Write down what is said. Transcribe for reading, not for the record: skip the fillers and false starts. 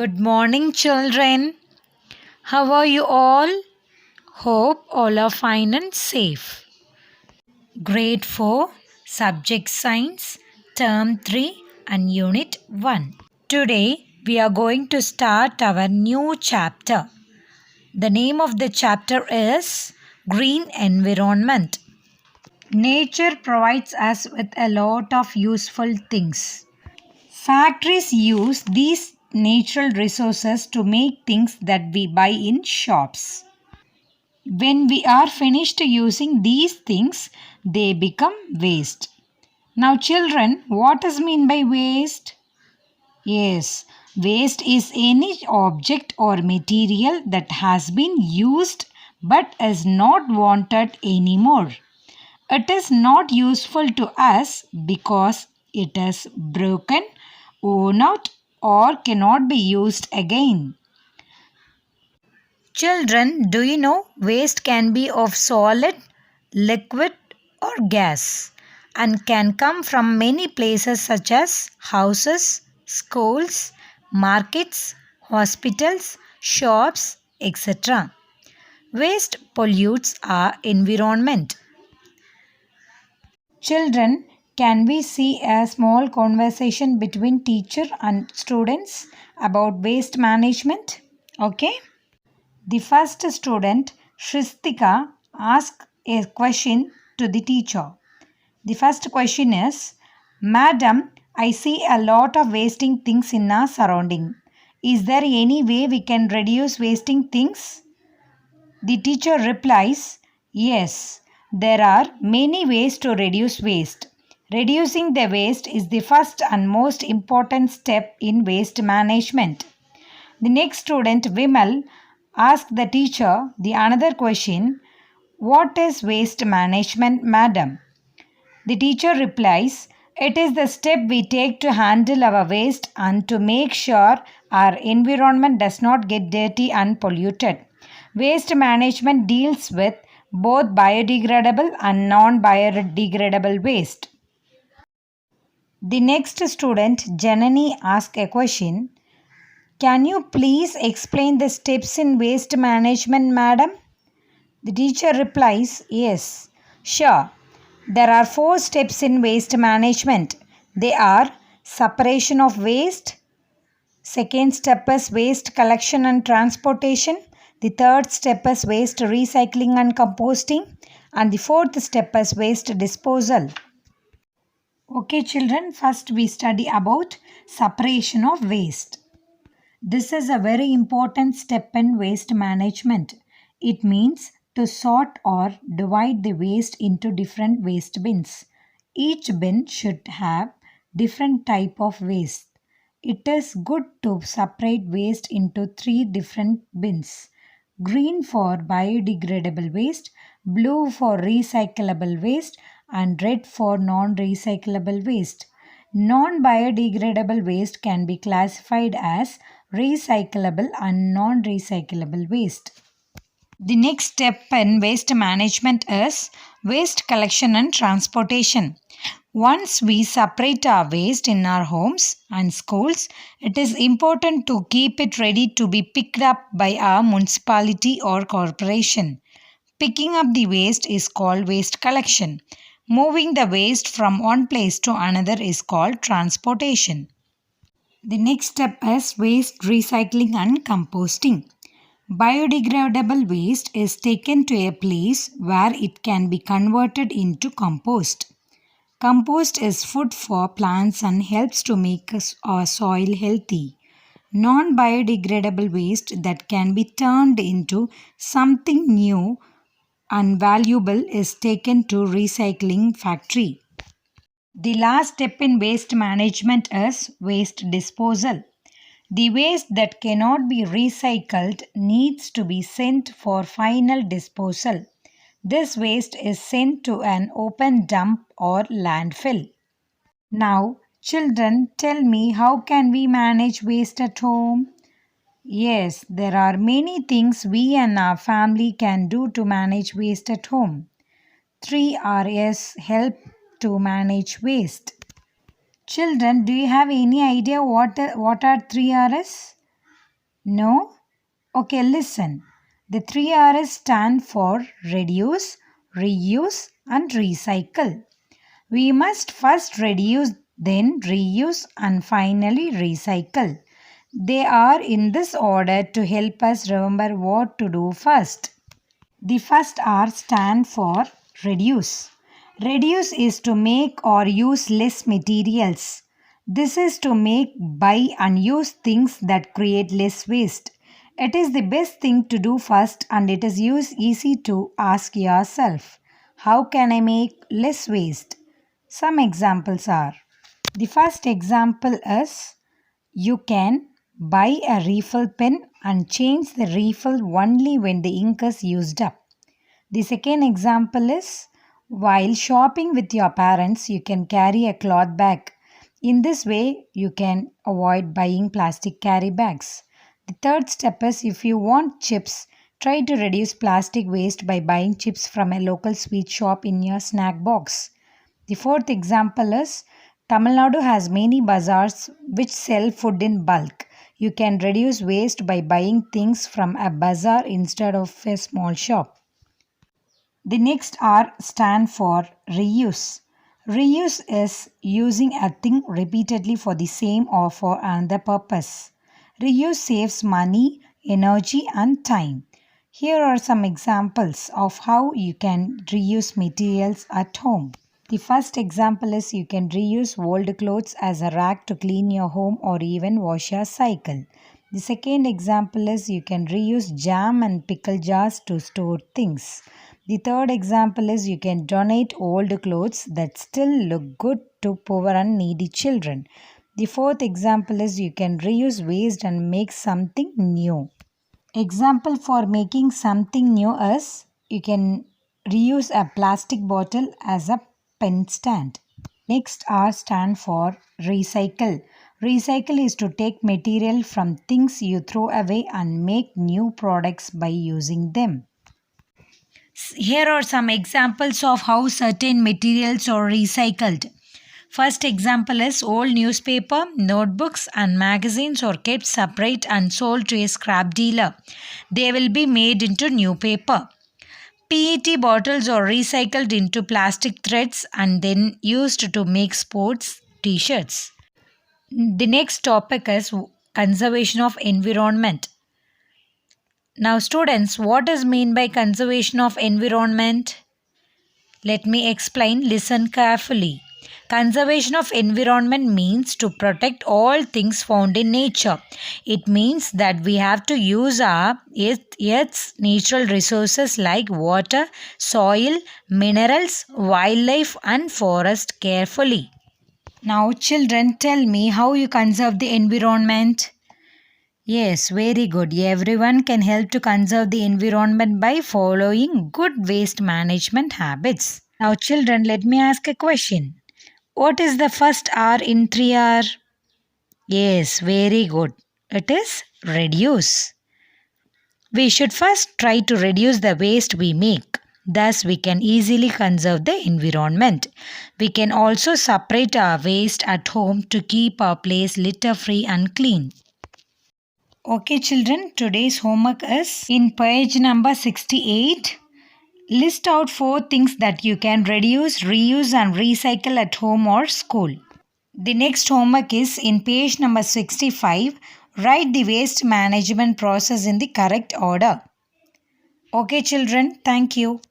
Good morning, children. How are you all? Hope all are fine and safe. Grade 4, Subject Science, Term 3 and Unit 1. Today we are going to start our new chapter. The name of the chapter is Green Environment. Nature provides us with a lot of useful things. Factories use these natural resources to make things that we buy in shops. When we are finished using these things, they become waste. Now, children, what is mean by waste? Yes, waste is any object or material that has been used but is not wanted anymore. It is not useful to us because it is broken, worn out, or cannot be used again. Children, do you know waste can be of solid, liquid, or gas and can come from many places such as houses, schools, markets, hospitals, shops, etc. Waste pollutes our environment. Children, can we see a small conversation between teacher and students about waste management? Okay. The first student, Shristika, asked a question to the teacher. The first question is, Madam, I see a lot of wasting things in our surrounding. Is there any way we can reduce wasting things? The teacher replies, Yes, there are many ways to reduce waste. Reducing the waste is the first and most important step in waste management. The next student, Vimal, asked the teacher the another question, What is waste management, madam? The teacher replies, It is the step we take to handle our waste and to make sure our environment does not get dirty and polluted. Waste management deals with both biodegradable and non-biodegradable waste. The next student, Janani, asked a question. Can you please explain the steps in waste management, madam? The teacher replies, Yes, sure. There are 4 steps in waste management. They are separation of waste. Second step is waste collection and transportation. The third step is waste recycling and composting. And the fourth step is waste disposal. Okay, children, first we study about separation of waste. This is a very important step in waste management. It means to sort or divide the waste into different waste bins. Each bin should have different type of waste. It is good to separate waste into 3 different bins. Green for biodegradable waste, blue for recyclable waste and red for non-recyclable waste. Non-biodegradable waste can be classified as recyclable and non-recyclable waste. The next step in waste management is waste collection and transportation. Once we separate our waste in our homes and schools, it is important to keep it ready to be picked up by our municipality or corporation. Picking up the waste is called waste collection. Moving the waste from one place to another is called transportation. The next step is waste recycling and composting. Biodegradable waste is taken to a place where it can be converted into compost. Compost is food for plants and helps to make our soil healthy. Non-biodegradable waste that can be turned into something new and valuable is taken to recycling factory. The last step in waste management is waste disposal. The waste that cannot be recycled needs to be sent for final disposal. This waste is sent to an open dump or landfill. Now, children, tell me, how can we manage waste at home? Yes, there are many things we and our family can do to manage waste at home. 3Rs help to manage waste. Children, do you have any idea what are 3Rs? No? Okay, listen. The 3Rs stand for reduce, reuse, and recycle. We must first reduce, then reuse, and finally recycle. They are in this order to help us remember what to do first. The first R stand for reduce. Reduce is to make or use less materials. This is to make, buy and use things that create less waste. It is the best thing to do first and it is easy to ask yourself, how can I make less waste? Some examples are, the first example is, you can buy a refill pen and change the refill only when the ink is used up. The second example is, while shopping with your parents, you can carry a cloth bag. In this way, you can avoid buying plastic carry bags. The third step is, if you want chips, try to reduce plastic waste by buying chips from a local sweet shop in your snack box. The fourth example is, Tamil Nadu has many bazaars which sell food in bulk. You can reduce waste by buying things from a bazaar instead of a small shop. The next R stand for reuse. Reuse is using a thing repeatedly for the same or for another purpose. Reuse saves money, energy and time. Here are some examples of how you can reuse materials at home. The first example is, you can reuse old clothes as a rag to clean your home or even wash your cycle. The second example is, you can reuse jam and pickle jars to store things. The third example is, you can donate old clothes that still look good to poor and needy children. The fourth example is, you can reuse waste and make something new. Example for making something new is, you can reuse a plastic bottle as a pen stand. Next R stand for recycle. Recycle is to take material from things you throw away and make new products by using them. Here are some examples of how certain materials are recycled. First example is, old newspaper, notebooks and magazines are kept separate and sold to a scrap dealer. They will be made into new paper. PET bottles are recycled into plastic threads and then used to make sports t-shirts. The next topic is conservation of environment. Now students, what is mean by conservation of environment? Let me explain, listen carefully. Conservation of environment means to protect all things found in nature. It means that we have to use our Earth's natural resources like water, soil, minerals, wildlife and forest carefully. Now children, tell me how you conserve the environment. Yes, very good. Everyone can help to conserve the environment by following good waste management habits. Now children, let me ask a question. What is the first R in 3R? Yes, very good. It is reduce. We should first try to reduce the waste we make. Thus, we can easily conserve the environment. We can also separate our waste at home to keep our place litter-free and clean. Okay children, today's homework is in page number 68. List out 4 things that you can reduce, reuse and recycle at home or school. The next homework is in page number 65. Write the waste management process in the correct order. Okay children, thank you.